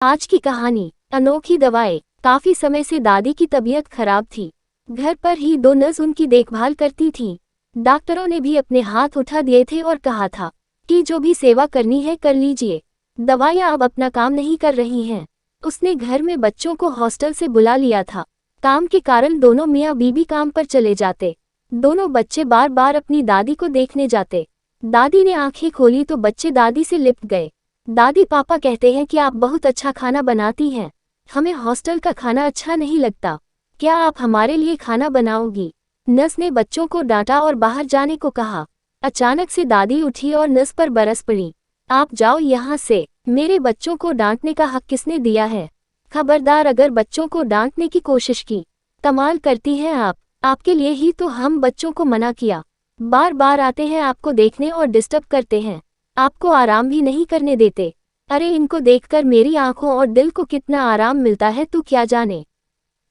आज की कहानी अनोखी दवाएं। काफी समय से दादी की तबीयत खराब थी। घर पर ही दो नर्स उनकी देखभाल करती थीं। डॉक्टरों ने भी अपने हाथ उठा दिए थे और कहा था कि जो भी सेवा करनी है कर लीजिए, दवाइयाँ अब अपना काम नहीं कर रही हैं। उसने घर में बच्चों को हॉस्टल से बुला लिया था। काम के कारण दोनों मियाँ बीबी काम पर चले जाते। दोनों बच्चे बार बार अपनी दादी को देखने जाते। दादी ने आंखें खोली तो बच्चे दादी से लिपट गए। दादी पापा कहते हैं कि आप बहुत अच्छा खाना बनाती हैं, हमें हॉस्टल का खाना अच्छा नहीं लगता, क्या आप हमारे लिए खाना बनाओगी? नर्स ने बच्चों को डांटा और बाहर जाने को कहा। अचानक से दादी उठी और नर्स पर बरस पड़ी। आप जाओ यहाँ से, मेरे बच्चों को डांटने का हक किसने दिया है? खबरदार अगर बच्चों को डांटने की कोशिश की। कमाल करती हैं आप, आपके लिए ही तो हम बच्चों को मना किया। बार बार आते हैं आपको देखने और डिस्टर्ब करते हैं, आपको आराम भी नहीं करने देते। अरे इनको देखकर मेरी आंखों और दिल को कितना आराम मिलता है तू क्या जाने।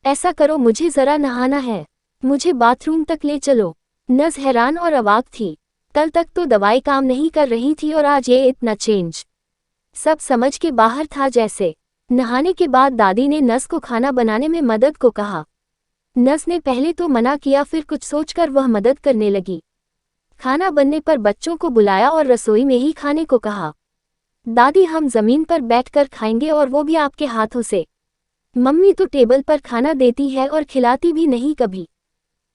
ऐसा करो, मुझे जरा नहाना है, मुझे बाथरूम तक ले चलो। नर्स हैरान और अवाक थी। कल तक तो दवाई काम नहीं कर रही थी और आज ये इतना चेंज। सब समझ के बाहर था जैसे। नहाने के बाद दादी ने नर्स को खाना बनाने में मदद को कहा। नर्स ने पहले तो मना किया, फिर कुछ सोचकर वह मदद करने लगी। खाना बनने पर बच्चों को बुलाया और रसोई में ही खाने को कहा। दादी हम जमीन पर बैठकर खाएंगे और वो भी आपके हाथों से। मम्मी तो टेबल पर खाना देती है और खिलाती भी नहीं कभी।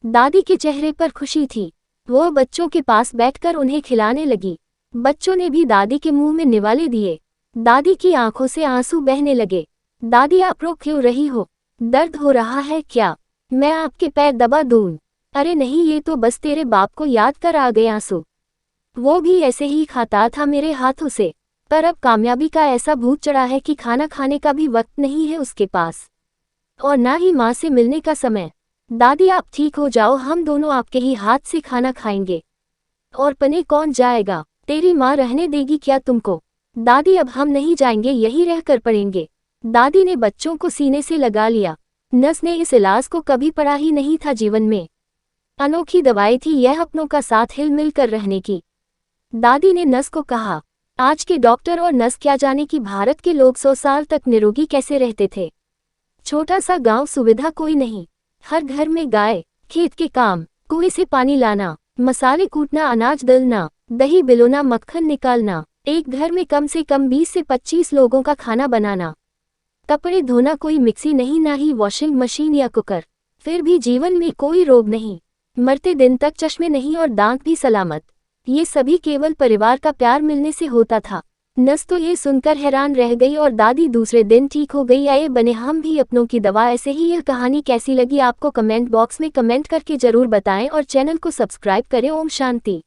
दादी के चेहरे पर खुशी थी। वो बच्चों के पास बैठकर उन्हें खिलाने लगी। बच्चों ने भी दादी के मुंह में निवाले दिए। दादी की आंखों से आंसू बहने लगे। दादी आप रो क्यों रही हो? दर्द हो रहा है क्या? मैं आपके पैर दबा दूं? अरे नहीं, ये तो बस तेरे बाप को याद कर आ गए आंसू। वो भी ऐसे ही खाता था मेरे हाथों से, पर अब कामयाबी का ऐसा भूत चढ़ा है कि खाना खाने का भी वक्त नहीं है उसके पास, और ना ही माँ से मिलने का समय। दादी आप ठीक हो जाओ, हम दोनों आपके ही हाथ से खाना खाएंगे। और पने कौन जाएगा? तेरी माँ रहने देगी क्या तुमको? दादी अब हम नहीं जाएंगे, यही रह कर पड़ेंगे। दादी ने बच्चों को सीने से लगा लिया। नर्स ने इस इलाज को कभी पढ़ा ही नहीं था जीवन में। अनोखी दवाई थी यह अपनों का साथ हिल मिल कर रहने की। दादी ने नर्स को कहा, आज के डॉक्टर और नर्स क्या जाने कि भारत के लोग 100 साल तक निरोगी कैसे रहते थे। छोटा सा गांव, सुविधा कोई नहीं, हर घर में गाय, खेत के काम, कुएं से पानी लाना, मसाले कूटना, अनाज दलना, दही बिलोना, मक्खन निकालना, एक घर में कम से कम 20 से 25 लोगों का खाना बनाना, कपड़े धोना, कोई मिक्सी नहीं, ना ही वॉशिंग मशीन या कुकर। फिर भी जीवन में कोई रोग नहीं, मरते दिन तक चश्मे नहीं और दांत भी सलामत। ये सभी केवल परिवार का प्यार मिलने से होता था। नर्स तो ये सुनकर हैरान रह गई और दादी दूसरे दिन ठीक हो गई। आए बने हम भी अपनों की दवा। ऐसे ही यह कहानी कैसी लगी आपको कमेंट बॉक्स में कमेंट करके जरूर बताएं और चैनल को सब्सक्राइब करें। ओम शांति।